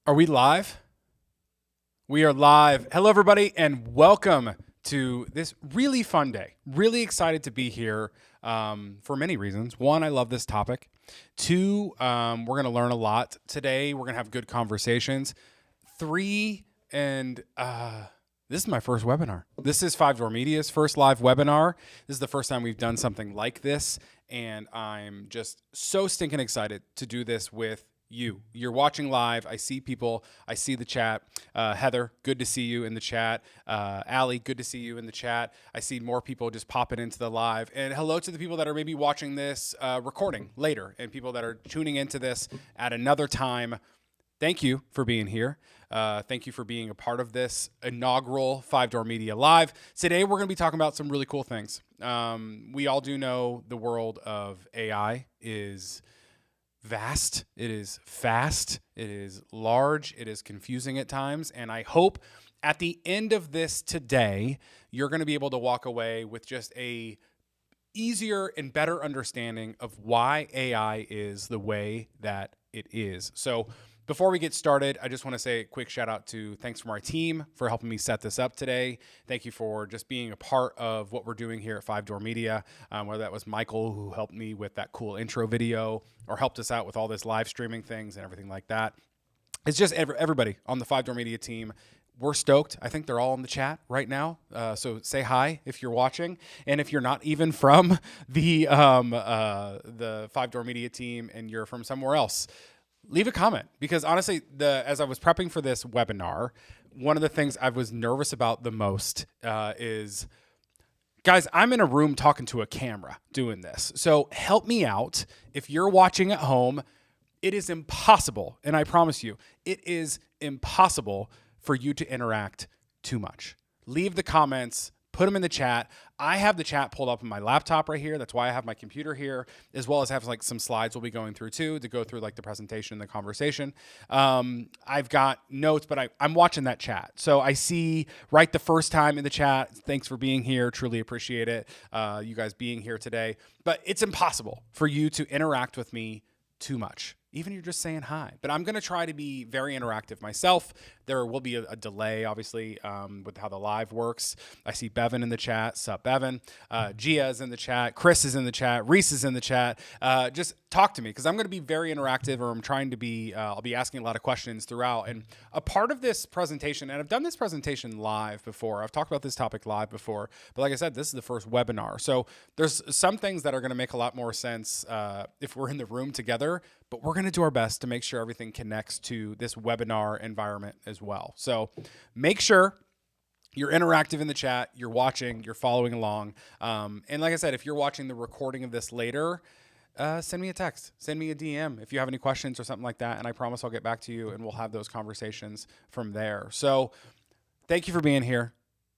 Are we live? We are live. Hello, everybody, and welcome to this really fun day. Really excited to be here for many reasons. One, I love this topic. Two, we're going to learn a lot today. We're going to have good conversations. Three, and this is my first webinar. This is Five Door Media's first live webinar. This is the first time we've done something like this, and I'm just so stinking excited to do this with you. You're watching live. I see people. I see the chat. Heather, good to see you in the chat. Allie, good to see you in the chat. I see more people just popping into the live. And hello to the people that are maybe watching this recording later and people that are tuning into this at another time. Thank you for being here. Thank you for being a part of this inaugural Five Door Media Live. Today, we're going to be talking about some really cool things. We all do know the world of AI is vast, it is fast, it is large, it is confusing at times, and I hope at the end of this today, you're going to be able to walk away with just a easier and better understanding of why AI is the way that it is. So before we get started, I just want to say a quick shout out to thanks from our team for helping me set this up today. Thank you for just being a part of what we're doing here at Five Door Media, whether that was Michael who helped me with that cool intro video or helped us out with all this live streaming things and everything like that. It's just everybody on the Five Door Media team. We're stoked. I think they're all in the chat right now. So say hi if you're watching. And if you're not even from the Five Door Media team and you're from somewhere else, leave a comment, because honestly, as I was prepping for this webinar, one of the things I was nervous about the most is, guys, I'm in a room talking to a camera doing this. So help me out. If you're watching at home, it is impossible, and I promise you, it is impossible for you to interact too much. Leave the comments. Put them in the chat. I have the chat pulled up on my laptop right here. That's why I have my computer here, as well as have like some slides we'll be going through too, to go through like the presentation and the conversation. I've got notes, but I'm watching that chat. So I see right the first time in the chat, thanks for being here. Truly appreciate it. You guys being here today. But it's impossible for you to interact with me too much, even if you're just saying hi. But I'm going to try to be very interactive myself. There will be a delay, obviously, with how the live works. I see Bevan in the chat. Sup, Bevan? Gia is in the chat. Chris is in the chat. Reese is in the chat. Just talk to me, because I'm going to be very interactive, or I'm trying to be, I'll be asking a lot of questions throughout. And a part of this presentation, and I've done this presentation live before. I've talked about this topic live before. But like I said, this is the first webinar. So there's some things that are going to make a lot more sense if we're in the room together. But we're going to do our best to make sure everything connects to this webinar environment as well. So make sure you're interactive in the chat, you're watching, you're following along. And like I said, if you're watching the recording of this later, send me a text, send me a DM if you have any questions or something like that. And I promise I'll get back to you and we'll have those conversations from there. So thank you for being here.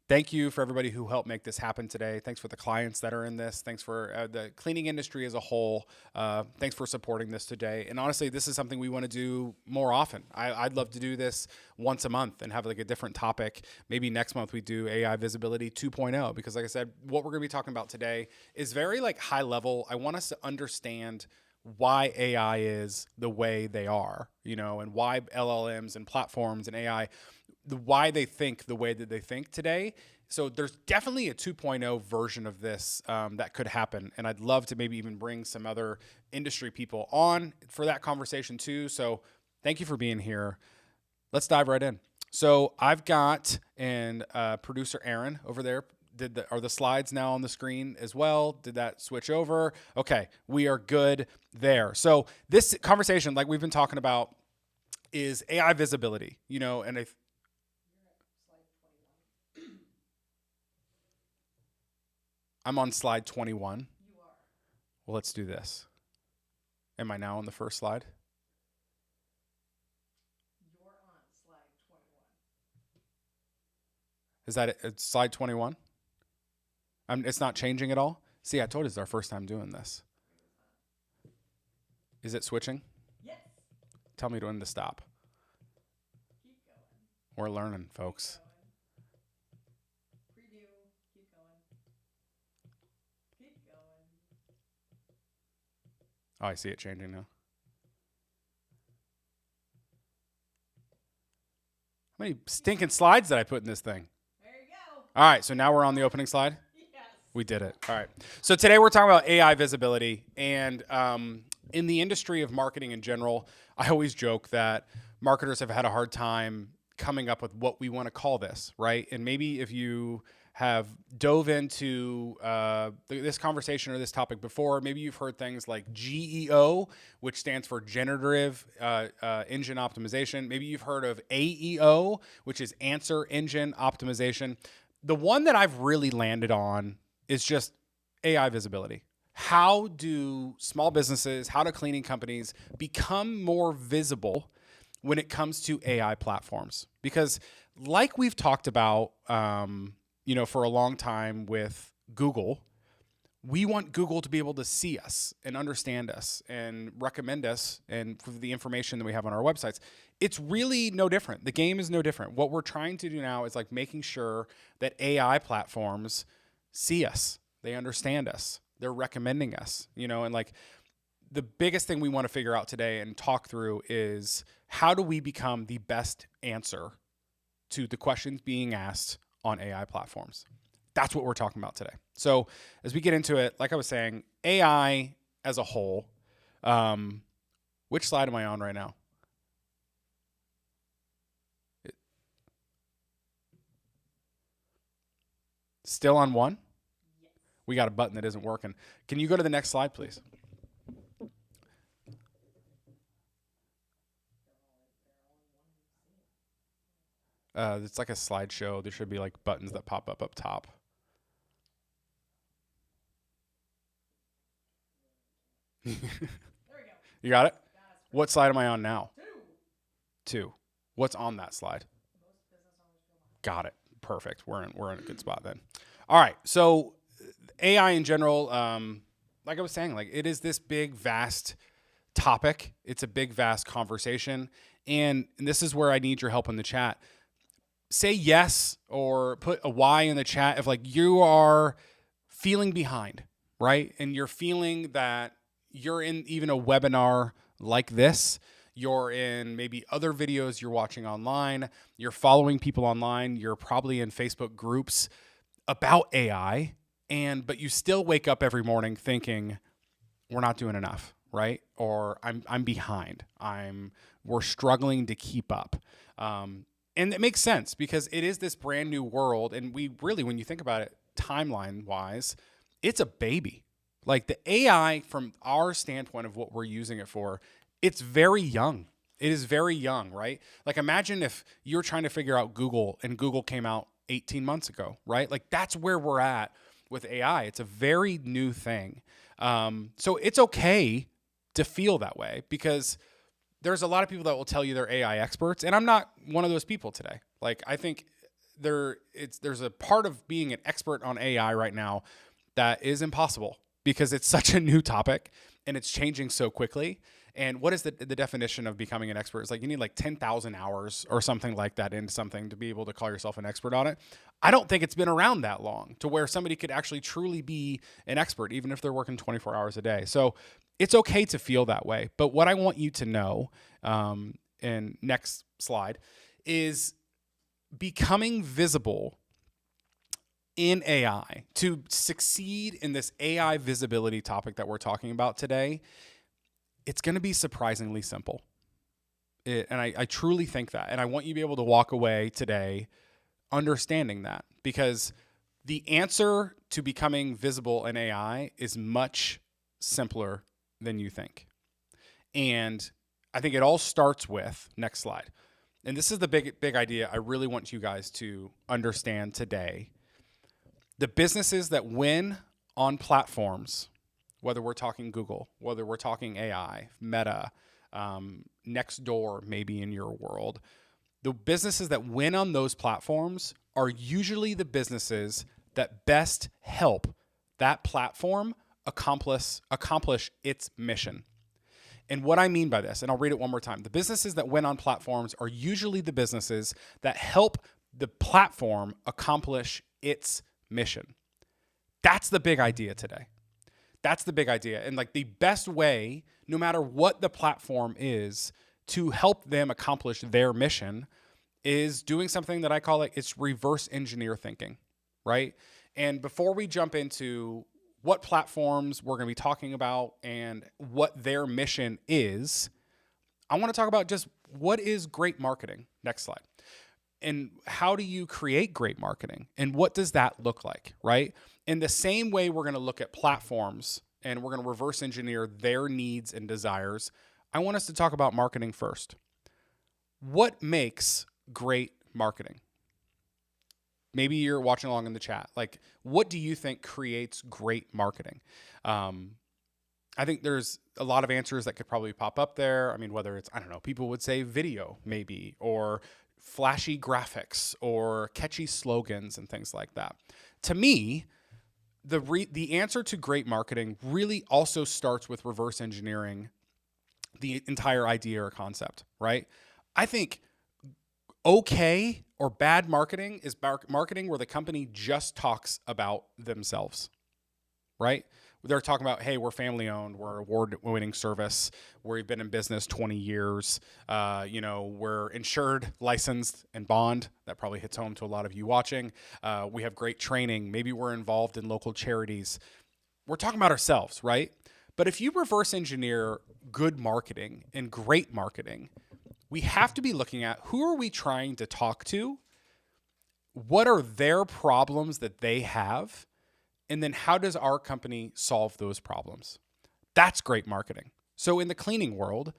Thank you for everybody who helped make this happen today. Thanks for the clients that are in this. Thanks for the cleaning industry as a whole. Thanks for supporting this today. And honestly, this is something we want to do more often. I'd love to do this once a month and have like a different topic. Maybe next month we do AI Visibility 2.0, because like I said, what we're going to be talking about today is very like high level. I want us to understand why AI is the way they are, and why LLMs and platforms and AI, why they think the way that they think today. So there's definitely a 2.0 version of this that could happen. And I'd love to maybe even bring some other industry people on for that conversation too. So thank you for being here. Let's dive right in. So I've got producer Aaron over there. Are the slides now on the screen as well? Did that switch over? Okay, we are good there. So this conversation, like we've been talking about, is AI visibility, and if I'm on slide 21. You are. Well, let's do this. Am I now on the first slide? You're on slide 21. Is that it? It's slide 21? It's not changing at all? See, I told you it's our first time doing this. Is it switching? Yes. Tell me when to stop. Keep going. We're learning, folks. Preview. Keep going. Keep going. Oh, I see it changing now. How many stinking slides did I put in this thing? There you go. All right, so now we're on the opening slide. Yes. We did it. All right. So today we're talking about AI visibility. And in the industry of marketing in general, I always joke that marketers have had a hard time coming up with what we want to call this, right? And maybe if you have dove into this conversation or this topic before, maybe you've heard things like GEO, which stands for Generative Engine Optimization. Maybe you've heard of AEO, which is Answer Engine Optimization. The one that I've really landed on is just AI visibility. How do small businesses, how do cleaning companies become more visible when it comes to AI platforms? Because like we've talked about, for a long time with Google, we want Google to be able to see us and understand us and recommend us and for the information that we have on our websites. It's really no different. The game is no different. What we're trying to do now is like making sure that AI platforms see us, they understand us, they're recommending us, and like the biggest thing we want to figure out today and talk through is how do we become the best answer to the questions being asked on AI platforms. That's what we're talking about today. So as we get into it, like I was saying, AI as a whole, which slide am I on right now? Still on one? Yes. We got a button that isn't working. Can you go to the next slide, please? It's like a slideshow. There should be like buttons that pop up top. There we go. You got it? Got us. What slide am I on now? 2. 2. What's on that slide? Most business owners feel like. Got it. Perfect. We're in a good spot then. All right. So AI in general, like I was saying, like it is this big, vast topic. It's a big, vast conversation. And this is where I need your help in the chat. Say yes or put a Y in the chat if like you are feeling behind, right? And you're feeling that you're in even a webinar like this. You're in maybe other videos you're watching online. You're following people online. You're probably in Facebook groups about AI. But you still wake up every morning thinking we're not doing enough, right? Or I'm behind. We're struggling to keep up. And it makes sense because it is this brand new world. And we really, when you think about it, timeline wise, it's a baby. Like the AI from our standpoint of what we're using it for, it's very young. It is very young, right? Like imagine if you're trying to figure out Google and Google came out 18 months ago, right? Like that's where we're at with AI. It's a very new thing. So it's okay to feel that way because there's a lot of people that will tell you they're AI experts, and I'm not one of those people today. Like I think there's a part of being an expert on AI right now that is impossible because it's such a new topic and it's changing so quickly. And what is the definition of becoming an expert? It's like you need like 10,000 hours or something like that into something to be able to call yourself an expert on it. I don't think it's been around that long to where somebody could actually truly be an expert, even if they're working 24 hours a day. So it's okay to feel that way. But what I want you to know, and next slide, is becoming visible in AI. To succeed in this AI visibility topic that we're talking about today, it's going to be surprisingly simple. And I truly think that. And I want you to be able to walk away today understanding that because the answer to becoming visible in AI is much simpler than you think. And I think it all starts with, next slide. And this is the big idea I really want you guys to understand today. The businesses that win on platforms, whether we're talking Google, whether we're talking AI, Meta, Nextdoor, maybe in your world, the businesses that win on those platforms are usually the businesses that best help that platform accomplish its mission. And what I mean by this, and I'll read it one more time, the businesses that win on platforms are usually the businesses that help the platform accomplish its mission. That's the big idea today. That's the big idea. And like the best way, no matter what the platform is, to help them accomplish their mission is doing something that I call it's reverse engineer thinking, right? And before we jump into what platforms we're going to be talking about and what their mission is, I want to talk about just what is great marketing. Next slide. And how do you create great marketing? And what does that look like, right? In the same way, we're going to look at platforms and we're going to reverse engineer their needs and desires. I want us to talk about marketing first. What makes great marketing? Maybe you're watching along in the chat. Like, what do you think creates great marketing? I think there's a lot of answers that could probably pop up there. I mean, whether it's, I don't know, people would say video maybe, or flashy graphics, or catchy slogans and things like that. To me, the answer to great marketing really also starts with reverse engineering the entire idea or concept, right? I think okay or bad marketing is marketing where the company just talks about themselves, right? They're talking about, hey, we're family owned, we're award-winning service, we've been in business 20 years, we're insured, licensed, and bond. That probably hits home to a lot of you watching. We have great training. Maybe we're involved in local charities. We're talking about ourselves, right? But if you reverse engineer good marketing and great marketing, we have to be looking at who are we trying to talk to? What are their problems that they have? And then how does our company solve those problems? That's great marketing. So in the cleaning world,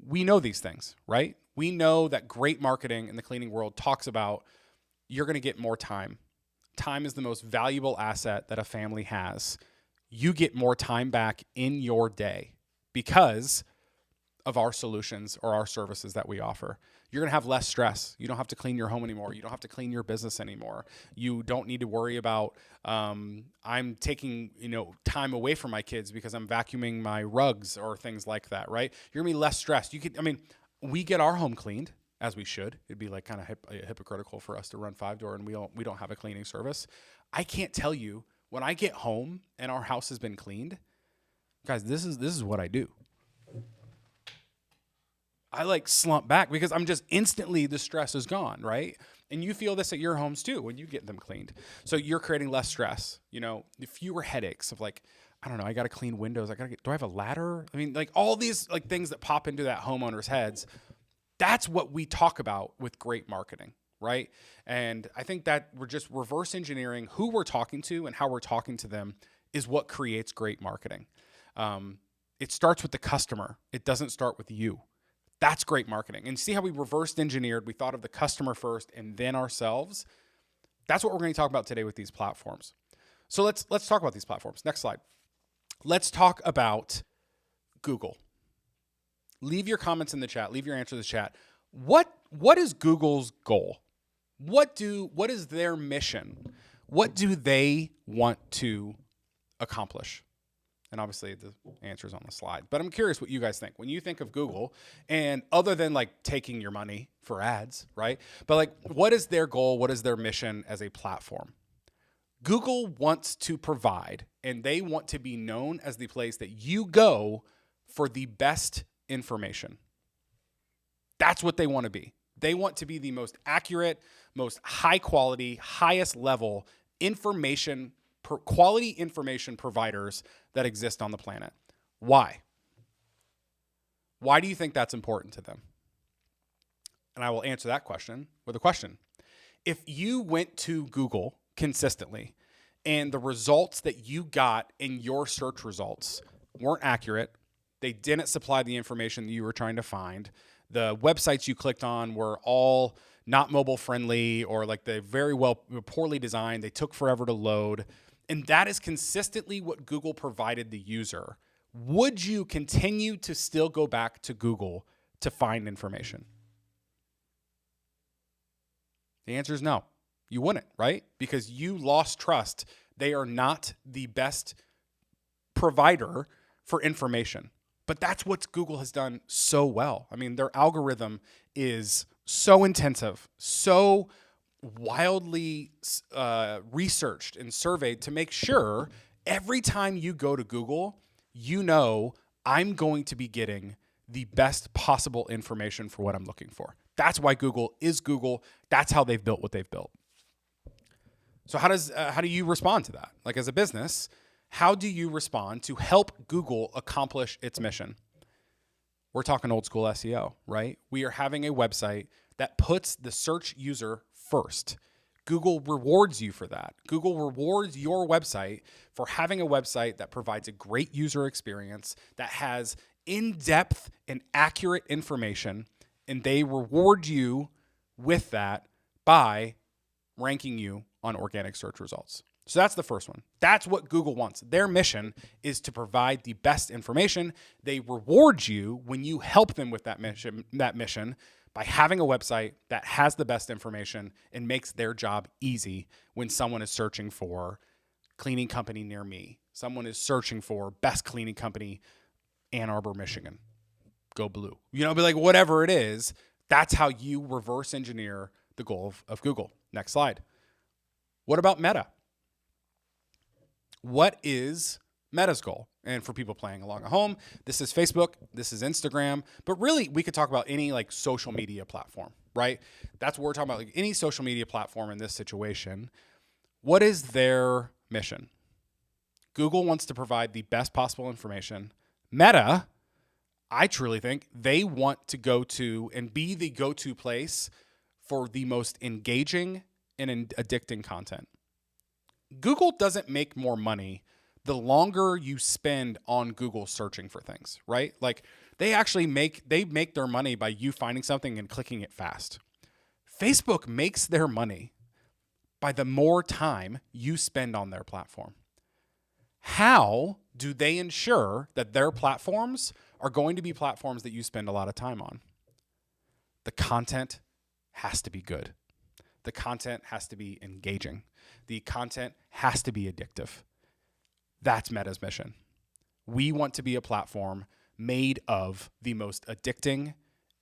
we know these things, right? We know that great marketing in the cleaning world talks about you're going to get more time. Time is the most valuable asset that a family has. You get more time back in your day because of our solutions or our services that we offer. You're going to have less stress. You don't have to clean your home anymore. You don't have to clean your business anymore. You don't need to worry about I'm taking time away from my kids because I'm vacuuming my rugs or things like that, right? You're going to be less stressed. We get our home cleaned as we should. It'd be like kind of hypocritical for us to run 5-door and we don't have a cleaning service. I can't tell you when I get home and our house has been cleaned, guys, this is what I do. I slump back because I'm just instantly the stress is gone, right? And you feel this at your homes too when you get them cleaned. So you're creating less stress, fewer headaches of I don't know, I got to clean windows. Do I have a ladder? I mean, all these things that pop into that homeowner's heads. That's what we talk about with great marketing, right? And I think that we're just reverse engineering who we're talking to and how we're talking to them is what creates great marketing. It starts with the customer. It doesn't start with you. That's great marketing. And see how we reversed engineered. We thought of the customer first and then ourselves. That's what we're going to talk about today with these platforms. So let's talk about these platforms. Next slide. Let's talk about Google. Leave your comments in the chat. Leave your answer in the chat. What is Google's goal? What is their mission? What do they want to accomplish? And obviously the answer is on the slide. But I'm curious what you guys think. When you think of Google, and other than taking your money for ads, right? But what is their goal? What is their mission as a platform? Google wants to provide, and they want to be known as the place that you go for the best information. That's what they want to be. They want to be the most accurate, most high quality, highest level quality information providers that exist on the planet. Why? Why do you think that's important to them? And I will answer that question with a question. If you went to Google consistently and the results that you got in your search results weren't accurate, they didn't supply the information that you were trying to find, the websites you clicked on were all not mobile friendly or they're very poorly designed, they took forever to load, and that is consistently what Google provided the user, would you continue to still go back to Google to find information? The answer is no. You wouldn't, right? Because you lost trust. They are not the best provider for information. But that's what Google has done so well. I mean, their algorithm is so intensive, so wildly researched and surveyed to make sure every time you go to Google, I'm going to be getting the best possible information for what I'm looking for. That's why Google is Google. That's how they've built what they've built. So how do you respond to that? Like as a business, how do you respond to help Google accomplish its mission? We're talking old school SEO, right? We are having a website that puts the search user first. Google rewards you for that. Google rewards your website for having a website that provides a great user experience, that has in-depth and accurate information, and they reward you with that by ranking you on organic search results. So that's the first one. That's what Google wants. Their mission is to provide the best information. They reward you when you help them with that mission by having a website that has the best information and makes their job easy when someone is searching for cleaning company near me. Someone is searching for best cleaning company, Ann Arbor, Michigan. Go blue. But like whatever it is, that's how you reverse engineer the goal of Google. Next slide. What about Meta? What is Meta's goal? And for people playing along at home, this is Facebook, this is Instagram, but really we could talk about any like social media platform, right? That's what we're talking about, like any social media platform in this situation. What is their mission? Google wants to provide the best possible information. Meta, I truly think they want to go to and be the go-to place for the most engaging and addicting content. Google doesn't make more money the longer you spend on Google searching for things, right? Like they actually make their money by you finding something and clicking it fast. Facebook makes their money by the more time you spend on their platform. How do they ensure that their platforms are going to be platforms that you spend a lot of time on? The content has to be good. The content has to be engaging. The content has to be addictive. That's Meta's mission. We want to be a platform made of the most addicting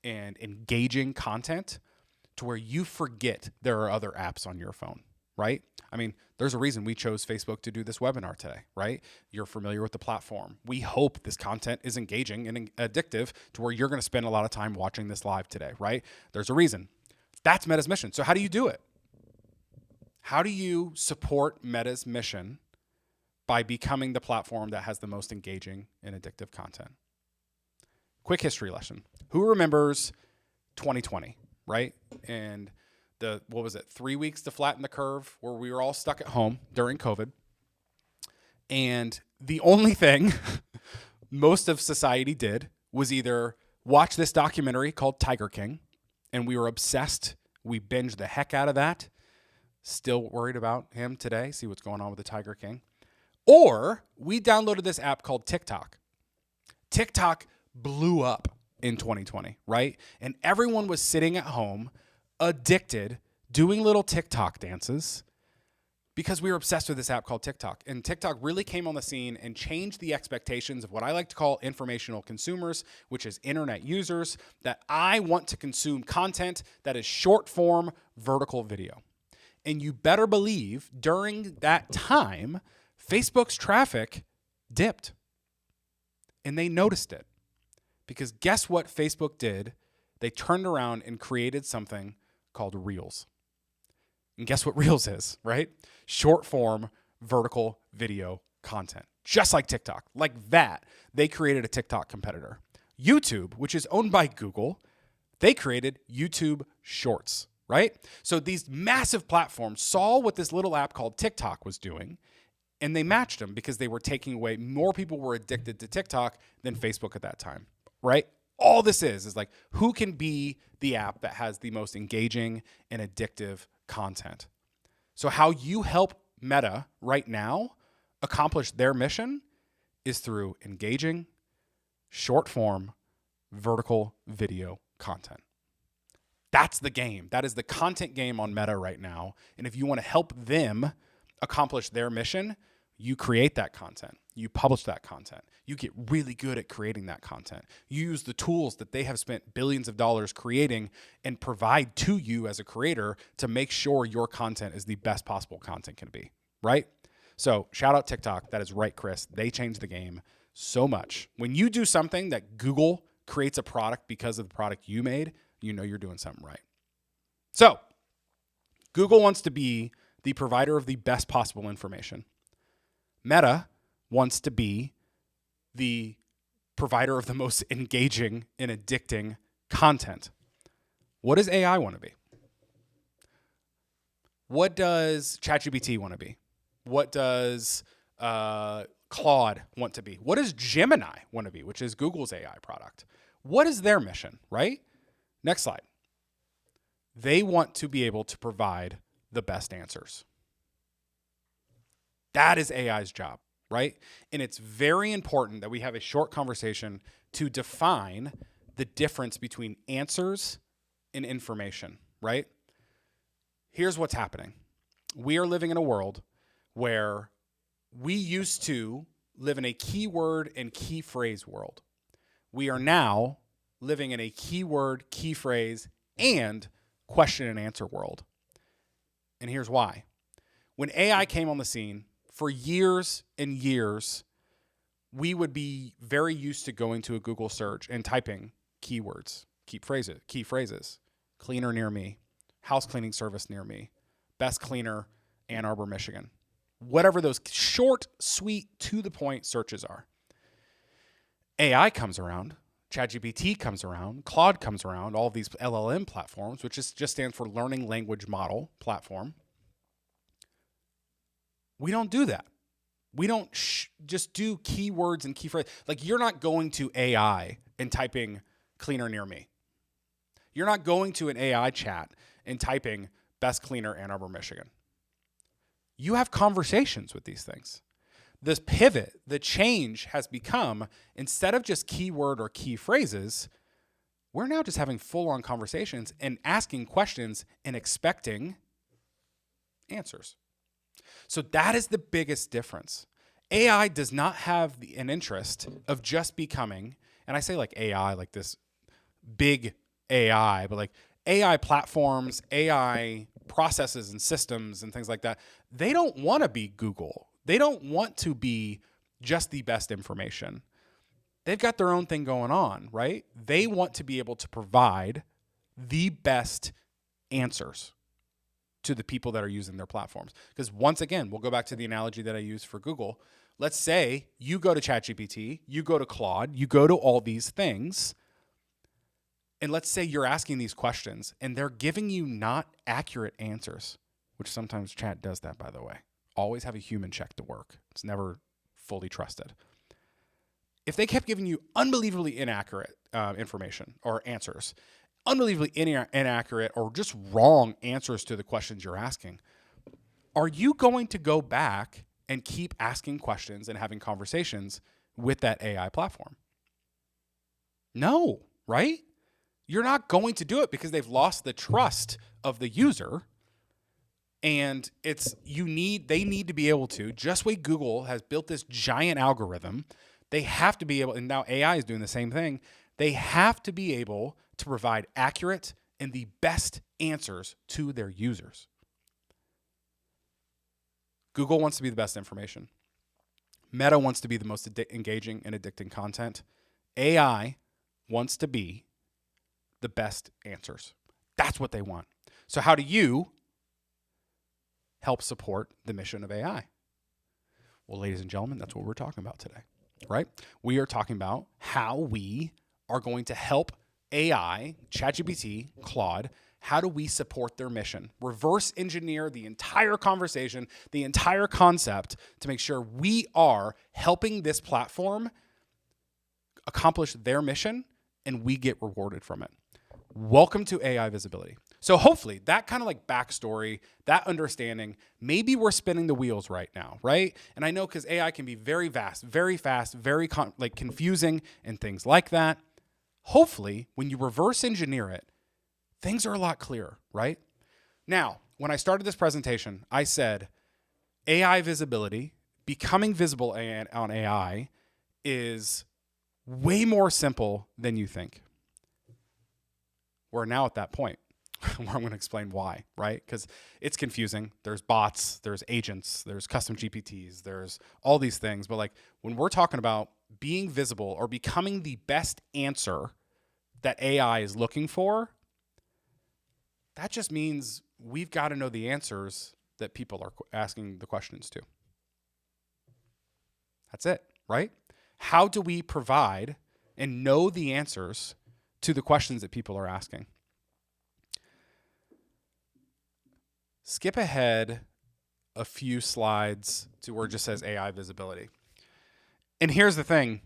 and engaging content to where you forget there are other apps on your phone, right? I mean, there's a reason we chose Facebook to do this webinar today, right? You're familiar with the platform. We hope this content is engaging and addictive to where you're going to spend a lot of time watching this live today, right? There's a reason. That's Meta's mission. So how do you do it? How do you support Meta's mission by becoming the platform that has the most engaging and addictive content? Quick history lesson. Who remembers 2020, right? And 3 weeks to flatten the curve where we were all stuck at home during COVID. And the only thing most of society did was either watch this documentary called Tiger King, and we were obsessed. We binged the heck out of that. Still worried about him today. See what's going on with the Tiger King. Or we downloaded this app called TikTok. TikTok blew up in 2020, right? And everyone was sitting at home, addicted, doing little TikTok dances because we were obsessed with this app called TikTok. And TikTok really came on the scene and changed the expectations of what I like to call informational consumers, which is internet users, that I want to consume content that is short form, vertical video. And you better believe during that time, Facebook's traffic dipped. And they noticed it. Because guess what Facebook did? They turned around and created something called Reels. And guess what Reels is, right? Short form, vertical video content. Just like TikTok. Like that, they created a TikTok competitor. YouTube, which is owned by Google, they created YouTube Shorts, right? So these massive platforms saw what this little app called TikTok was doing, and they matched them because they were taking away, more people were addicted to TikTok than Facebook at that time, right? All this is like, who can be the app that has the most engaging and addictive content? So how you help Meta right now accomplish their mission is through engaging, short form, vertical video content. That's the game. That is the content game on Meta right now. And if you want to help them accomplish their mission, you create that content. You publish that content. You get really good at creating that content. You use the tools that they have spent billions of dollars creating and provide to you as a creator to make sure your content is the best possible content can be, right? So shout out TikTok. That is right, Chris. They changed the game so much. When you do something that Google creates a product because of the product you made, you know you're doing something right. So, Google wants to be the provider of the best possible information. Meta wants to be the provider of the most engaging and addicting content. What does AI want to be? What does ChatGPT want to be? What does Claude want to be? What does Gemini want to be, which is Google's AI product? What is their mission, right? Next slide. They want to be able to provide the best answers. That is AI's job, right? And it's very important that we have a short conversation to define the difference between answers and information, right? Here's what's happening. We are living in a world where we used to live in a keyword and key phrase world. We are now living in a keyword, key phrase, and question and answer world. And here's why. When AI came on the scene, for years and years, we would be very used to going to a Google search and typing keywords, key phrases, cleaner near me, house cleaning service near me, best cleaner, Ann Arbor, Michigan. Whatever those short, sweet, to the point searches are. AI comes around, ChatGPT comes around, Claude comes around, all these LLM platforms, which just stands for Learning Language Model Platform. We don't do that. We don't just do keywords and key phrases. Like, you're not going to AI and typing cleaner near me. You're not going to an AI chat and typing best cleaner, Ann Arbor, Michigan. You have conversations with these things. This pivot, the change has become, instead of just keyword or key phrases, we're now just having full-on conversations and asking questions and expecting answers. So that is the biggest difference. AI does not have an interest of just becoming, and I say like AI, like this big AI, but like AI platforms, AI processes and systems and things like that. They don't want to be Google. They don't want to be just the best information. They've got their own thing going on, right? They want to be able to provide the best answers to the people that are using their platforms. Because once again, we'll go back to the analogy that I used for Google. Let's say you go to ChatGPT, you go to Claude, you go to all these things, and let's say you're asking these questions and they're giving you not accurate answers, which sometimes chat does that, by the way. Always have a human check to work. It's never fully trusted. If they kept giving you unbelievably inaccurate information or answers, unbelievably inaccurate or just wrong answers to the questions you're asking, are you going to go back and keep asking questions and having conversations with that AI platform? No, right? You're not going to do it because they've lost the trust of the user. And they need to be able to, just way Google has built this giant algorithm, they have to be able, and now AI is doing the same thing, they have to be able to provide accurate and the best answers to their users. Google wants to be the best information. Meta wants to be the most engaging and addicting content. AI wants to be the best answers. That's what they want. So how do you help support the mission of AI? Well, ladies and gentlemen, that's what we're talking about today, right? We are talking about how we are going to help AI, ChatGPT, Claude, how do we support their mission? Reverse engineer the entire conversation, the entire concept to make sure we are helping this platform accomplish their mission and we get rewarded from it. Welcome to AI Visibility. So hopefully that kind of like backstory, that understanding, maybe we're spinning the wheels right now, right? And I know because AI can be very vast, very fast, very confusing and things like that. Hopefully when you reverse engineer it, things are a lot clearer, right? Now, when I started this presentation, I said AI visibility, becoming visible on AI is way more simple than you think. We're now at that point where I'm going to explain why, right? Because it's confusing. There's bots, there's agents, there's custom GPTs, there's all these things. But like when we're talking about being visible or becoming the best answer that AI is looking for, That just means we've got to know the answers that people are asking the questions to. That's it, right? How do we provide and know the answers to the questions that people are asking? Skip ahead a few slides to where it just says AI visibility. And here's the thing.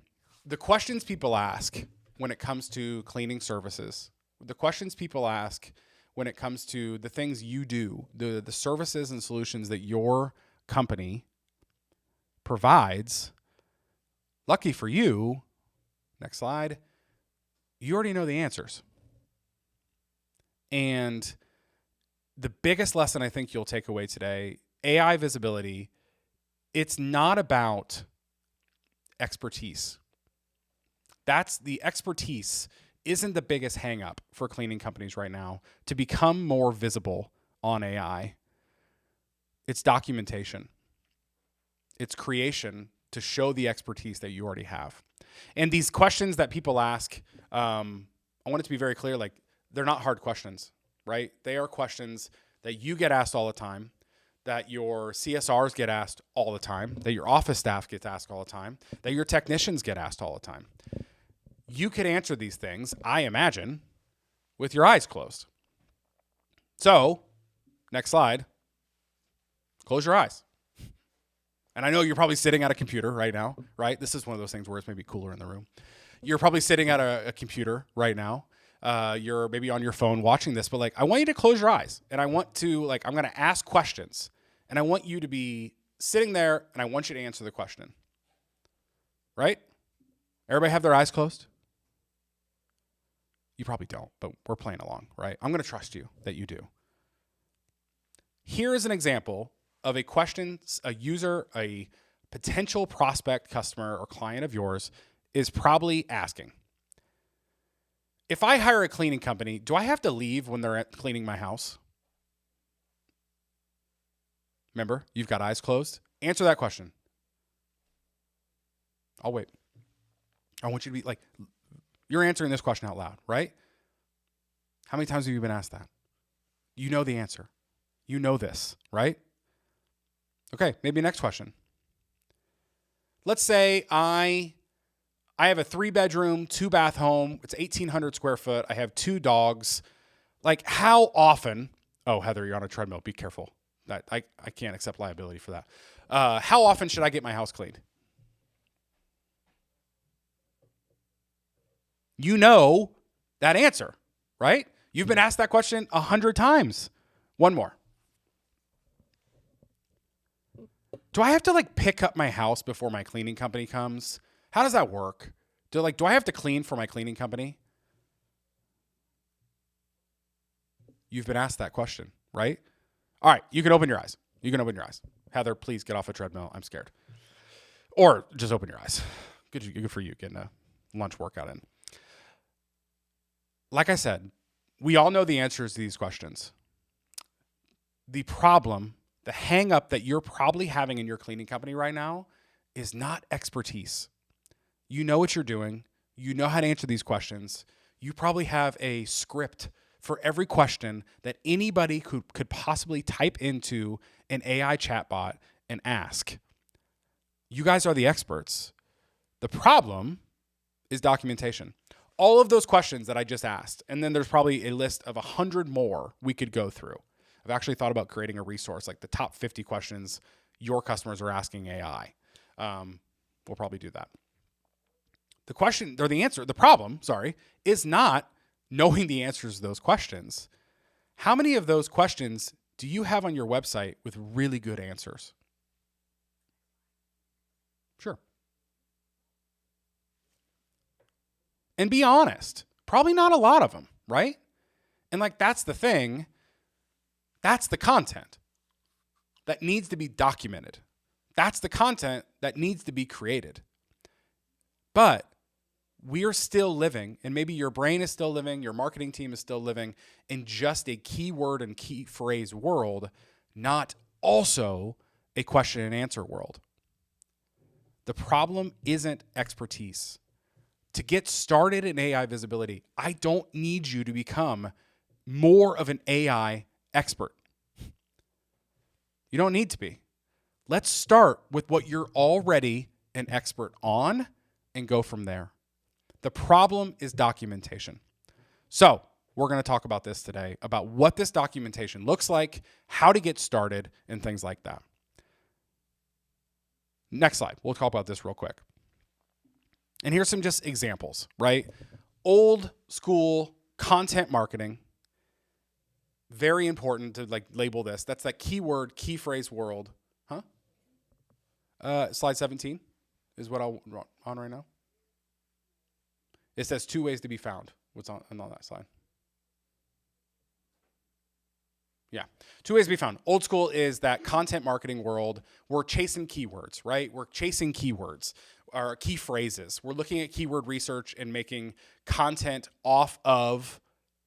The questions people ask when it comes to cleaning services, the questions people ask when it comes to the things you do, the services and solutions that your company provides, lucky for you, next slide, you already know the answers. And the biggest lesson I think you'll take away today, AI visibility, it's not about expertise. That's the expertise isn't the biggest hang up for cleaning companies right now to become more visible on AI. It's documentation. It's creation to show the expertise that you already have. And these questions that people ask, I want it to be very clear, like they're not hard questions, right? They are questions that you get asked all the time, that your CSRs get asked all the time, that your office staff gets asked all the time, that your technicians get asked all the time. You could answer these things, I imagine, with your eyes closed. So, next slide, close your eyes. And I know you're probably sitting at a computer right now, right? This is one of those things where it's maybe cooler in the room. You're probably sitting at a computer right now. You're maybe on your phone watching this, but like, I want you to close your eyes and I want to, like, I'm going to ask questions and I want you to be sitting there and I want you to answer the question. Right? Everybody have their eyes closed? You probably don't, but we're playing along, right? I'm going to trust you that you do. Here is an example of a question a user, a potential prospect, customer, or client of yours is probably asking. If I hire a cleaning company, do I have to leave when they're cleaning my house? Remember, you've got eyes closed. Answer that question. I'll wait. I want you to be like, you're answering this question out loud, right? How many times have you been asked that? You know the answer. You know this, right? Okay, maybe next question. Let's say I have a 3-bedroom, 2-bath home. It's 1,800 square foot. I have 2 dogs. Like how often, oh, Heather, you're on a treadmill. Be careful. I can't accept liability for that. How often should I get my house cleaned? You know that answer, right? You've been asked that question 100 times. One more. Do I have to like pick up my house before my cleaning company comes? How does that work? Do I have to clean for my cleaning company? You've been asked that question, right? All right, you can open your eyes. You can open your eyes. Heather, please get off a treadmill. I'm scared. Or just open your eyes. Good for you getting a lunch workout in. Like I said, we all know the answers to these questions. The problem, the hang up that you're probably having in your cleaning company right now is not expertise. You know what you're doing. You know how to answer these questions. You probably have a script for every question that anybody could possibly type into an AI chatbot and ask. You guys are the experts. The problem is documentation. All of those questions that I just asked, and then there's probably a list of 100 more we could go through. I've actually thought about creating a resource, like the top 50 questions your customers are asking AI. We'll probably do that. The problem, is not knowing the answers to those questions. How many of those questions do you have on your website with really good answers? Sure. And be honest. Probably not a lot of them, right? And like, that's the thing. That's the content that needs to be documented. That's the content that needs to be created. But we are still living, and maybe your brain is still living, your marketing team is still living in just a keyword and key phrase world, not also a question and answer world. The problem isn't expertise. To get started in AI visibility, I don't need you to become more of an AI expert. You don't need to be. Let's start with what you're already an expert on and go from there. The problem is documentation. So we're going to talk about this today, about what this documentation looks like, how to get started, and things like that. Next slide. We'll talk about this real quick. And here's some just examples, right? Old school content marketing. Very important to like label this. That's that keyword, key phrase world. Slide 17 is what I'm on right now. It says 2 ways to be found. What's on that slide? Yeah. 2 ways to be found. Old school is that content marketing world. We're chasing keywords, right? We're chasing keywords or key phrases. We're looking at keyword research and making content off of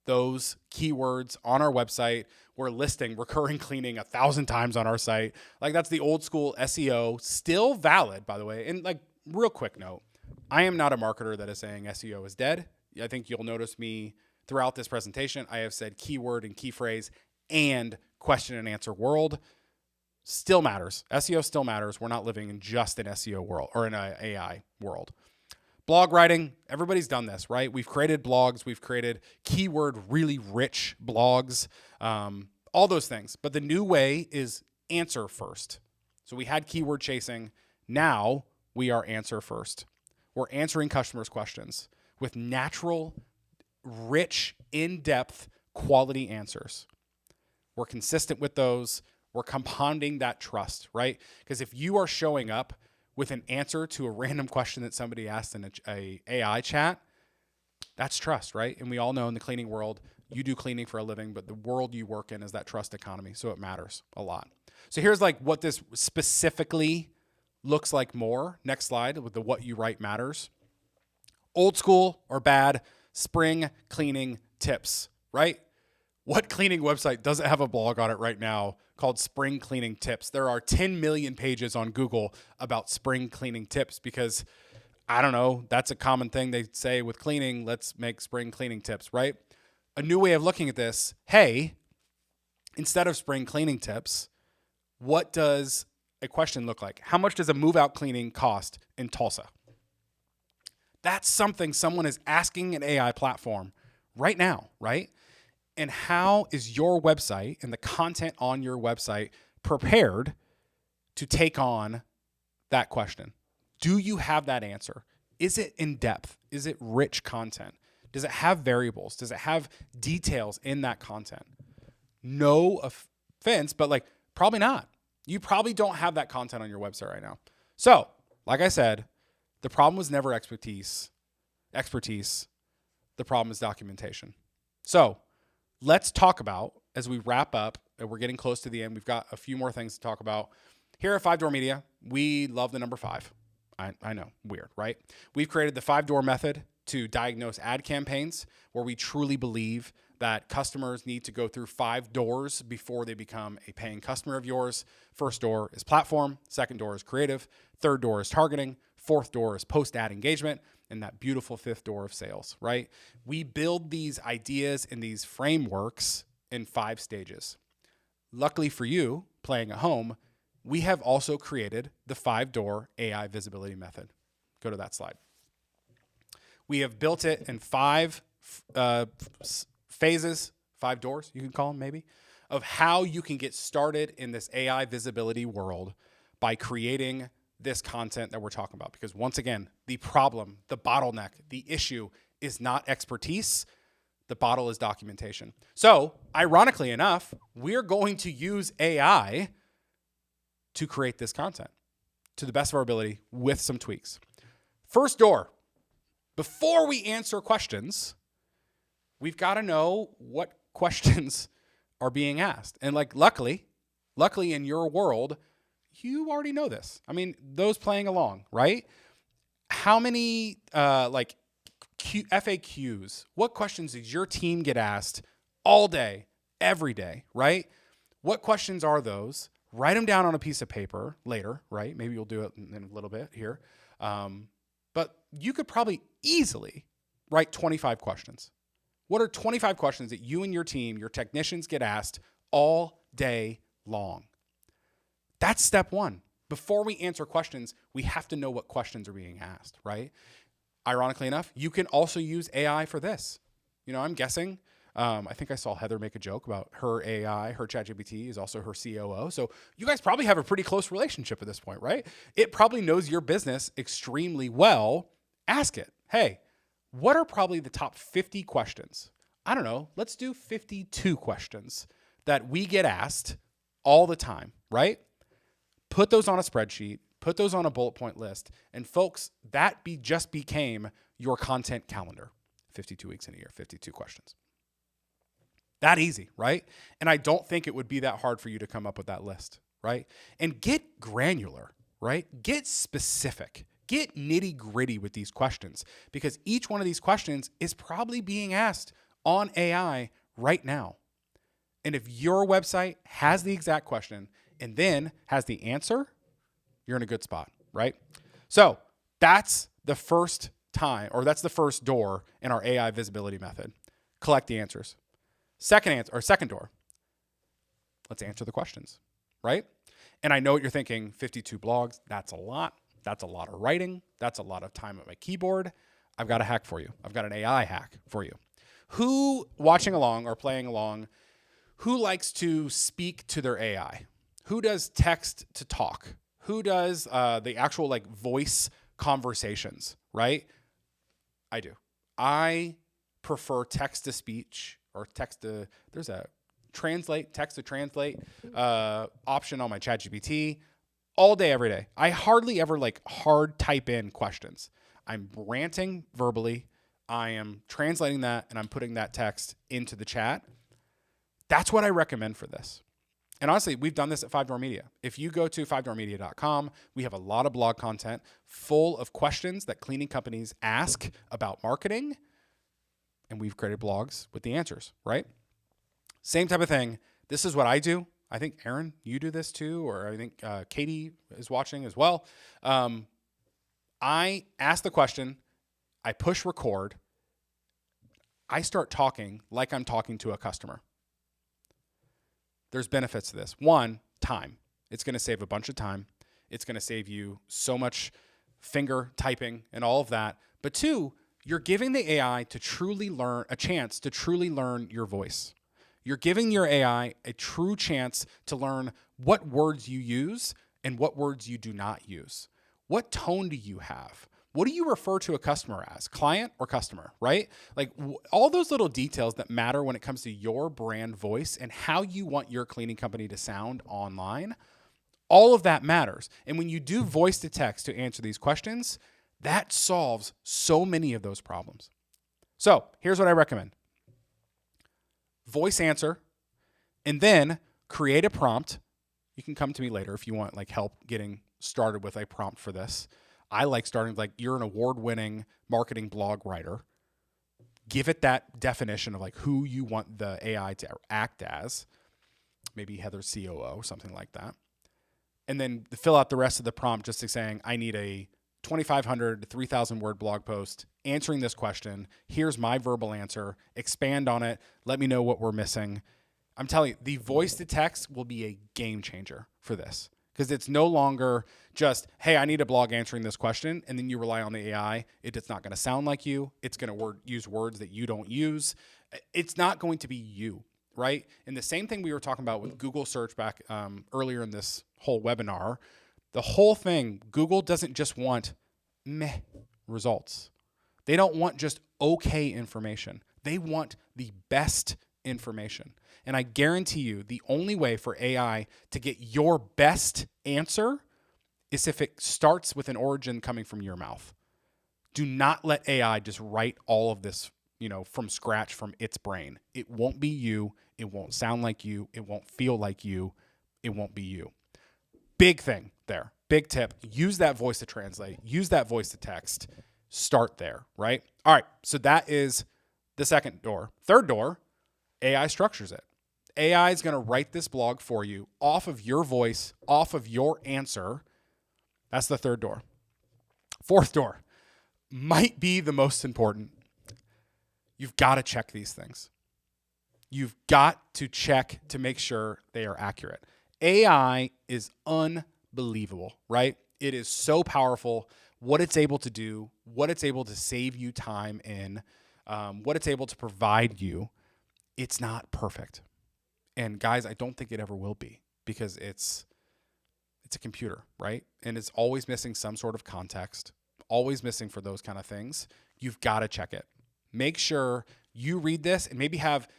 those keywords on our website. We're listing recurring cleaning 1,000 times on our site. Like that's the old school SEO, still valid, by the way. And like real quick note, I am not a marketer that is saying SEO is dead. I think you'll notice me throughout this presentation. I have said keyword and key phrase and question and answer world still matters. SEO still matters. We're not living in just an SEO world or in an AI world. Blog writing, everybody's done this, right? We've created blogs. We've created keyword really rich blogs, all those things. But the new way is answer first. So we had keyword chasing. Now we are answer first. We're answering customers' questions with natural, rich, in-depth, quality answers. We're consistent with those. We're compounding that trust, right? Because if you are showing up with an answer to a random question that somebody asked in a AI chat, that's trust, right? And we all know in the cleaning world, you do cleaning for a living, but the world you work in is that trust economy. So it matters a lot. So here's like what this specifically looks like more. Next slide with the what you write matters. Old school or bad spring cleaning tips, right? What cleaning website doesn't have a blog on it right now called Spring Cleaning Tips? There are 10 million pages on Google about spring cleaning tips because, I don't know, that's a common thing they say with cleaning. Let's make spring cleaning tips, right? A new way of looking at this, hey, instead of spring cleaning tips, what does a question look like? How much does a move-out cleaning cost in Tulsa? That's something someone is asking an AI platform right now, right? And how is your website and the content on your website prepared to take on that question? Do you have that answer? Is it in depth? Is it rich content? Does it have variables? Does it have details in that content? No offense, but like probably not. You probably don't have that content on your website right now. So, like I said, the problem was never expertise. The problem is documentation. So, let's talk about, as we wrap up, and we're getting close to the end, we've got a few more things to talk about. Here at 5 Door Media, we love the number 5. I know, weird, right? We've created the 5 Door method to diagnose ad campaigns, where we truly believe that customers need to go through 5 doors before they become a paying customer of yours. First door is platform, second door is creative, third door is targeting, fourth door is post-ad engagement, and that beautiful 5th door of sales, right? We build these ideas and these frameworks in 5 stages. Luckily for you, playing at home, we have also created the 5 Door AI visibility method. Go to that slide. We have built it in 5 phases, 5 doors, you can call them maybe, of how you can get started in this AI visibility world by creating this content that we're talking about. Because once again, the problem, the bottleneck, the issue is not expertise. The bottle is documentation. So ironically enough, we're going to use AI to create this content to the best of our ability with some tweaks. First door, before we answer questions, we've got to know what questions are being asked. And like, luckily in your world, you already know this. I mean, those playing along, right? How many FAQs, what questions does your team get asked all day, every day, right? What questions are those? Write them down on a piece of paper later, right? Maybe you'll do it in a little bit here. But you could probably easily write 25 questions. What are 25 questions that you and your team, your technicians get asked all day long? That's step one. Before we answer questions, we have to know what questions are being asked, right? Ironically enough, you can also use AI for this. I'm guessing, I think I saw Heather make a joke about her AI, her ChatGPT is also her COO. So you guys probably have a pretty close relationship at this point, right? It probably knows your business extremely well. Ask it, hey, what are probably the top 50 questions? I don't know, let's do 52 questions that we get asked all the time, right? Put those on a spreadsheet, put those on a bullet point list, and folks, that just became your content calendar. 52 weeks in a year, 52 questions. That easy, right? And I don't think it would be that hard for you to come up with that list, right? And get granular, right? Get specific. Get nitty gritty with these questions because each one of these questions is probably being asked on AI right now. And if your website has the exact question and then has the answer, you're in a good spot, right? So that's the first time, or that's the first door in our AI visibility method. Collect the answers. Second door, let's answer the questions, right? And I know what you're thinking, 52 blogs, that's a lot. That's a lot of writing. That's a lot of time at my keyboard. I've got a hack for you. I've got an AI hack for you. Who, watching along or playing along, who likes to speak to their AI? Who does text to talk? Who does the actual voice conversations, right? I do. I prefer text to speech or there's a text to translate option on my ChatGPT all day, every day. I hardly ever hard type in questions. I'm ranting verbally. I am translating that and I'm putting that text into the chat. That's what I recommend for this. And honestly, we've done this at 5 Door Media. If you go to 5doormedia.com, we have a lot of blog content full of questions that cleaning companies ask about marketing. And we've created blogs with the answers, right? Same type of thing. This is what I do. I think, Aaron, you do this too, or I think Katie is watching as well. I ask the question, I push record, I start talking like I'm talking to a customer. There's benefits to this. One, time. It's going to save a bunch of time. It's going to save you so much finger typing and all of that. But two, you're giving the AI a chance to truly learn your voice. You're giving your AI a true chance to learn what words you use and what words you do not use. What tone do you have? What do you refer to a customer as? Client or customer, right? All those little details that matter when it comes to your brand voice and how you want your cleaning company to sound online, all of that matters. And when you do voice to text to answer these questions, that solves so many of those problems. So here's what I recommend. Voice answer, and then create a prompt. You can come to me later if you want help getting started with a prompt for this. I like starting you're an award-winning marketing blog writer. Give it that definition of who you want the AI to act as. Maybe Heather's COO, something like that. And then fill out the rest of the prompt just saying, I need a 2,500 to 3,000 word blog post answering this question. Here's my verbal answer. Expand on it. Let me know what we're missing. I'm telling you, the voice to text will be a game changer for this because it's no longer just, hey, I need a blog answering this question, and then you rely on the AI. It's not going to sound like you. It's going to use words that you don't use. It's not going to be you, right? And the same thing we were talking about with Google search back earlier in this whole webinar. The whole thing, Google doesn't just want meh results. They don't want just okay information. They want the best information. And I guarantee you the only way for AI to get your best answer is if it starts with an origin coming from your mouth. Do not let AI just write all of this, from scratch from its brain. It won't be you. It won't sound like you. It won't feel like you. It won't be you. Big thing there. Big tip. Use that voice to translate. Use that voice to text. Start there, right? All right. So that is the second door. Third door, AI structures it. AI is going to write this blog for you off of your voice, off of your answer. That's the third door. Fourth door might be the most important. You've got to check these things. You've got to check to make sure they are accurate. AI is unbelievable, right? It is so powerful. What it's able to do, what it's able to save you time in, what it's able to provide you, it's not perfect. And guys, I don't think it ever will be because it's a computer, right? And it's always missing some sort of context, always missing for those kind of things. You've got to check it. Make sure you read this and maybe have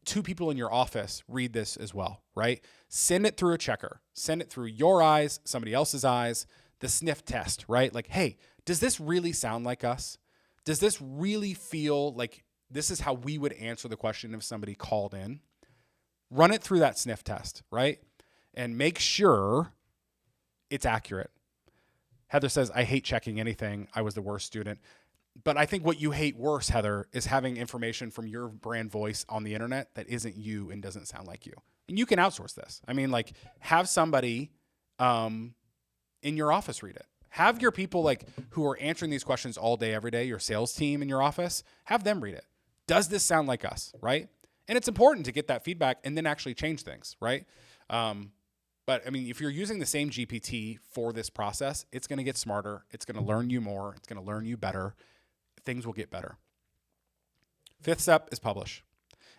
2 people in your office read this as well, right? Send it through a checker. Send it through your eyes, somebody else's eyes, the sniff test, right? Like, hey, does this really sound like us? Does this really feel like this is how we would answer the question if somebody called in? Run it through that sniff test, right? And make sure it's accurate. Heather says, I hate checking anything. I was the worst student. But I think what you hate worse, Heather, is having information from your brand voice on the internet that isn't you and doesn't sound like you. And you can outsource this. I mean, like, have somebody in your office read it. Have your people like who are answering these questions all day, every day, your sales team in your office, have them read it. Does this sound like us, right? And it's important to get that feedback and then actually change things, right? But I mean, if you're using the same GPT for this process, it's going to get smarter. It's going to learn you more. It's going to learn you better. Things will get better. 5th step is publish.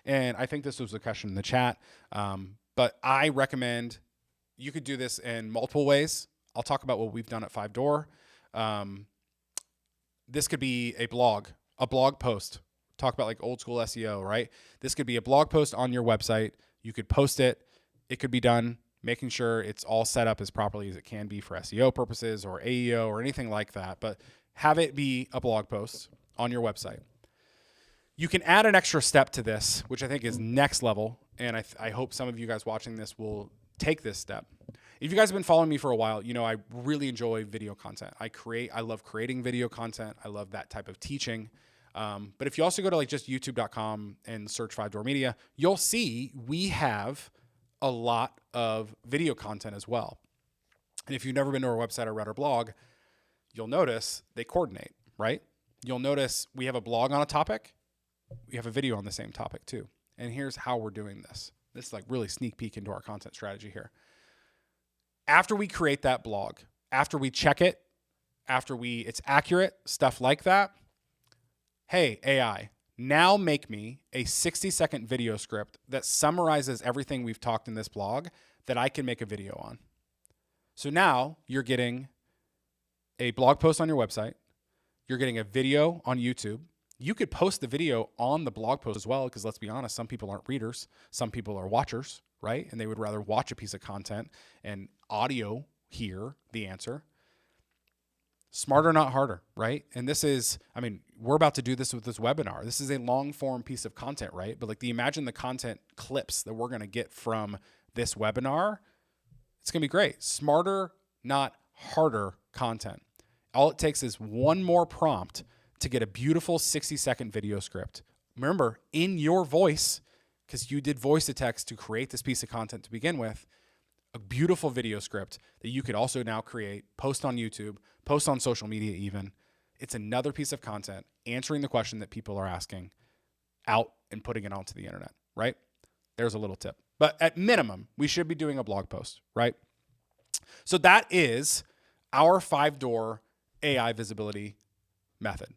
And I think this was a question in the chat, but I recommend you could do this in multiple ways. I'll talk about what we've done at 5 Door. This could be a blog post. Talk about like old school SEO, right? This could be a blog post on your website. You could post it. It could be done making sure it's all set up as properly as it can be for SEO purposes or AEO or anything like that. But have it be a blog post on your website. You can add an extra step to this, which I think is next level. And I hope some of you guys watching this will take this step. If you guys have been following me for a while, you know I really enjoy video content. I love creating video content. I love that type of teaching. But if you also go to like just youtube.com and search 5 Door Media, you'll see we have a lot of video content as well. And if you've never been to our website or read our blog, you'll notice they coordinate, right? You'll notice we have a blog on a topic. We have a video on the same topic too. And here's how we're doing this. This is like really sneak peek into our content strategy here. After we create that blog, after we check it, it's accurate, stuff like that. Hey, AI, now make me a 60-second video script that summarizes everything we've talked in this blog that I can make a video on. So now you're getting a blog post on your website. You're getting a video on YouTube. You could post the video on the blog post as well, because let's be honest, some people aren't readers. Some people are watchers, right? And they would rather watch a piece of content and audio hear the answer. Smarter, not harder, right? And this is, I mean, we're about to do this with this webinar. This is a long form piece of content, right? But like imagine the content clips that we're going to get from this webinar. It's going to be great. Smarter, not harder content. All it takes is one more prompt to get a beautiful 60-second video script. Remember, in your voice, because you did voice to text to create this piece of content to begin with, a beautiful video script that you could also now create, post on YouTube, post on social media even. It's another piece of content answering the question that people are asking out and putting it onto the internet, right? There's a little tip. But at minimum, we should be doing a blog post, right? So that is our 5 Door AI visibility method.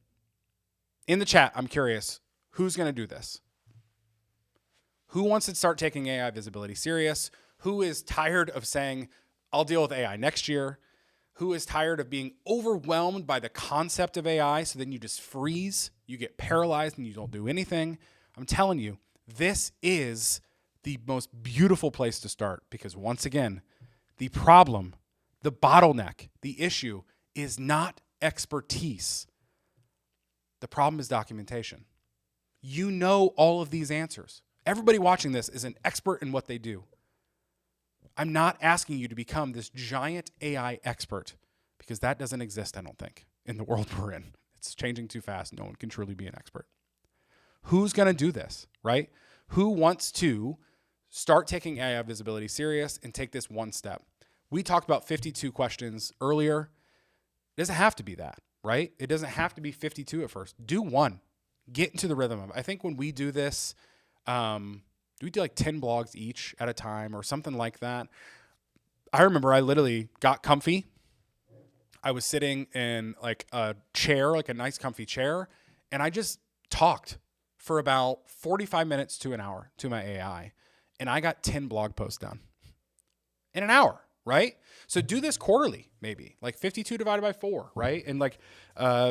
In the chat, I'm curious, who's going to do this? Who wants to start taking AI visibility serious? Who is tired of saying, I'll deal with AI next year? Who is tired of being overwhelmed by the concept of AI, so then you just freeze, you get paralyzed, and you don't do anything? I'm telling you, this is the most beautiful place to start, because once again, the problem, the bottleneck, the issue is not expertise. The problem is documentation. You know all of these answers. Everybody watching this is an expert in what they do. I'm not asking you to become this giant AI expert, because that doesn't exist, I don't think, in the world we're in. It's changing too fast. No one can truly be an expert. Who's going to do this, right? Who wants to start taking AI visibility serious and take this one step? We talked about 52 questions earlier. It doesn't have to be that, right? It doesn't have to be 52 at first. Do one. get into the rhythm of it. I think when we do this, we do like 10 blogs each at a time or something like that. I remember I literally got comfy. I was sitting in like a chair, like a nice comfy chair, and I just talked for about 45 minutes to an hour to my AI. And I got 10 blog posts done in an hour, right? So do this quarterly, maybe like 52 divided by 4, right? And like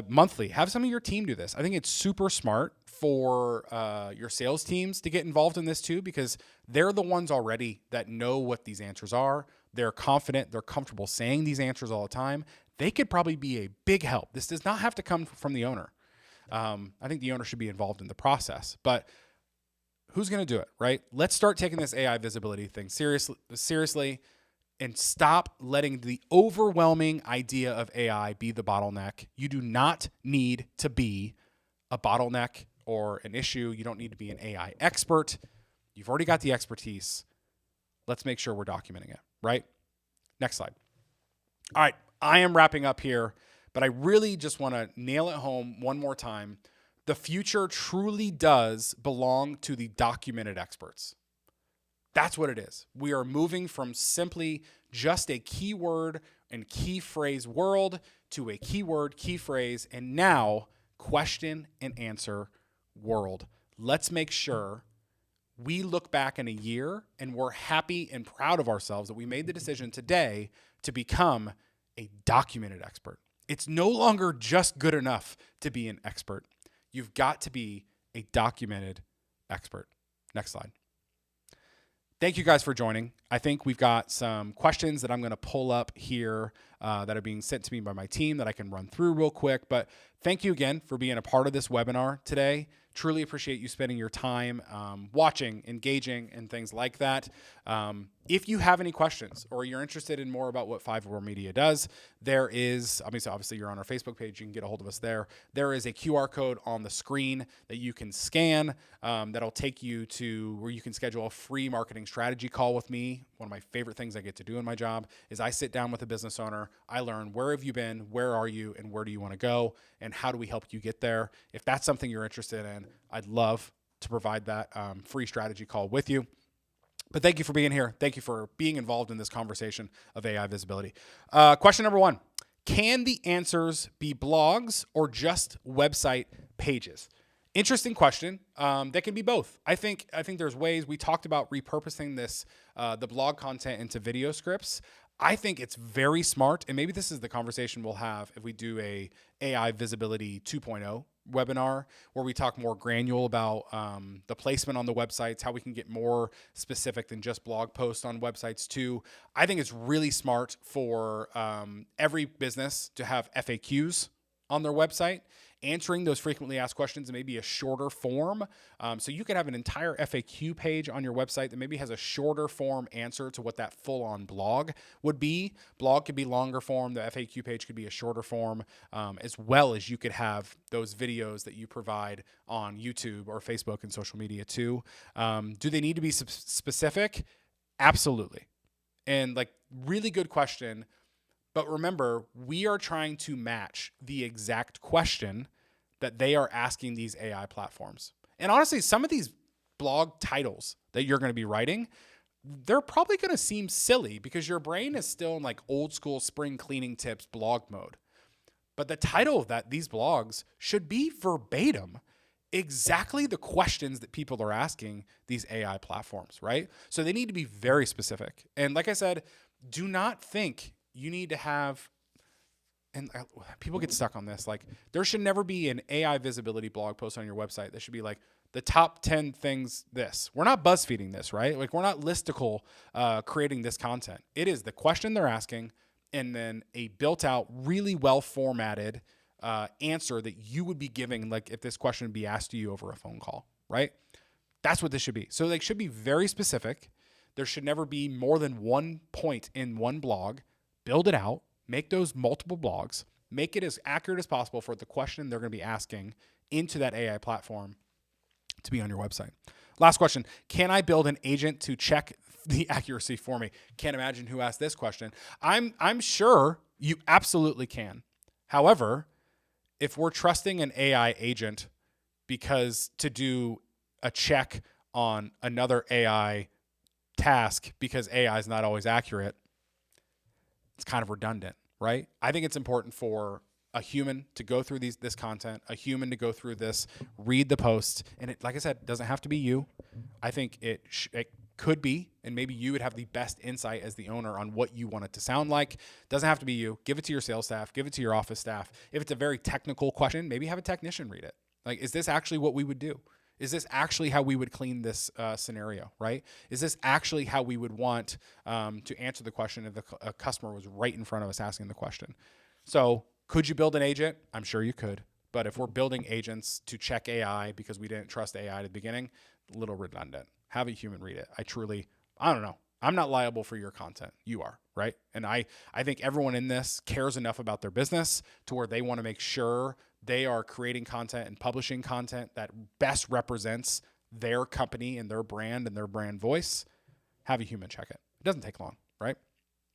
monthly, have some of your team do this. I think it's super smart for your sales teams to get involved in this too, because they're the ones already that know what these answers are. They're confident, they're comfortable saying these answers all the time. They could probably be a big help. This does not have to come from the owner. I think the owner should be involved in the process, but who's going to do it, right? Let's start taking this AI visibility thing seriously and stop letting the overwhelming idea of AI be the bottleneck. You do not need to be a bottleneck or an issue. You don't need to be an AI expert. You've already got the expertise. Let's make sure we're documenting it, right? Next slide. All right, I am wrapping up here, but I really just want to nail it home one more time. The future truly does belong to the documented experts. That's what it is. We are moving from simply just a keyword and key phrase world to a keyword, key phrase, and now question and answer world. Let's make sure we look back in a year and we're happy and proud of ourselves that we made the decision today to become a documented expert. It's no longer just good enough to be an expert. You've got to be a documented expert. Next slide. Thank you guys for joining. I think we've got some questions that I'm going to pull up here that are being sent to me by my team that I can run through real quick. But thank you again for being a part of this webinar today. Truly appreciate you spending your time watching, engaging, and things like that. If you have any questions or you're interested in more about what 5-Word Media does, there is, obviously you're on our Facebook page, you can get a hold of us there. There is a QR code on the screen that you can scan that'll take you to where you can schedule a free marketing strategy call with me. One of my favorite things I get to do in my job is I sit down with a business owner. I learn, where have you been, where are you, and where do you want to go, and how do we help you get there? If that's something you're interested in, I'd love to provide that free strategy call with you. But thank you for being here. Thank you for being involved in this conversation of AI visibility. Question number 1, can the answers be blogs or just website pages? Interesting question. That can be both. I think there's ways. We talked about repurposing this, the blog content into video scripts. I think it's very smart, and maybe this is the conversation we'll have if we do a AI Visibility 2.0 webinar where we talk more granular about the placement on the websites, how we can get more specific than just blog posts on websites too. I think it's really smart for every business to have FAQs on their website, answering those frequently asked questions in maybe a shorter form. So you could have an entire FAQ page on your website that maybe has a shorter form answer to what that full-on blog would be. Blog could be longer form. The FAQ page could be a shorter form, as well as you could have those videos that you provide on YouTube or Facebook and social media too. Do they need to be specific? Absolutely. And like, really good question. But remember, we are trying to match the exact question that they are asking these AI platforms. And honestly, some of these blog titles that you're going to be writing, they're probably going to seem silly because your brain is still in like old school spring cleaning tips blog mode. But the title of these blogs should be verbatim exactly the questions that people are asking these AI platforms, right? So they need to be very specific. And like I said, do not think you need to have, and people get stuck on this, like there should never be an AI visibility blog post on your website that should be like the top 10 things this. We're not BuzzFeeding this, right? Like we're not listicle creating this content. It is the question they're asking and then a built out, really well formatted answer that you would be giving, like if this question would be asked to you over a phone call, right? That's what this should be. So they should be very specific. There should never be more than one point in one blog. Build it out, make those multiple blogs, make it as accurate as possible for the question they're going to be asking into that AI platform to be on your website. Last question. Can I build an agent to check the accuracy for me? Can't imagine who asked this question. I'm sure you absolutely can. However, if we're trusting an AI agent because to do a check on another AI task because AI is not always accurate, it's kind of redundant, right? I think it's important for a human to go through this content, a human to go through this, read the post, and it, like I said, doesn't have to be you. I think it could be, and maybe you would have the best insight as the owner on what you want it to sound like. Doesn't have to be you. Give it to your sales staff. Give it to your office staff. If it's a very technical question, maybe have a technician read it. Like, is this actually what we would do? Is this actually how we would clean this scenario, right? Is this actually how we would want to answer the question if a customer was right in front of us asking the question? So could you build an agent? I'm sure you could. But if we're building agents to check AI because we didn't trust AI at the beginning, a little redundant. Have a human read it. I don't know. I'm not liable for your content. You are, right? And I think everyone in this cares enough about their business to where they want to make sure they are creating content and publishing content that best represents their company and their brand voice. Have a human check it. It doesn't take long, right?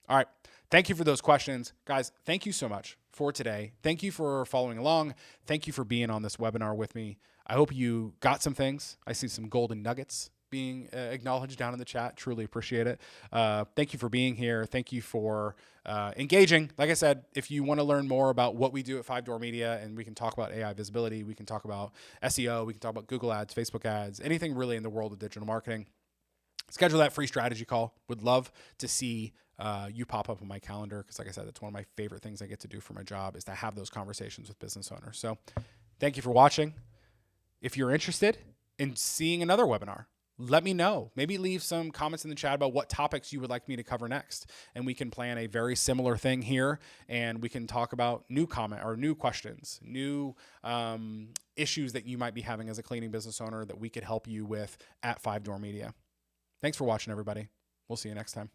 All right. Thank you for those questions. Guys, thank you so much for today. Thank you for following along. Thank you for being on this webinar with me. I hope you got some things. I see some golden nuggets being acknowledged down in the chat. Truly appreciate it. Thank you for being here. Thank you for engaging. Like I said, if you want to learn more about what we do at 5 Door Media, and we can talk about AI visibility, we can talk about SEO, we can talk about Google ads, Facebook ads, anything really in the world of digital marketing, schedule that free strategy call. Would love to see you pop up on my calendar, because like I said, that's one of my favorite things I get to do for my job, is to have those conversations with business owners. So thank you for watching. If you're interested in seeing another webinar, let me know. Maybe leave some comments in the chat about what topics you would like me to cover next, and we can plan a very similar thing here, and we can talk about new comment or new questions, new issues that you might be having as a cleaning business owner that we could help you with at 5 Door Media. Thanks for watching, everybody. We'll see you next time.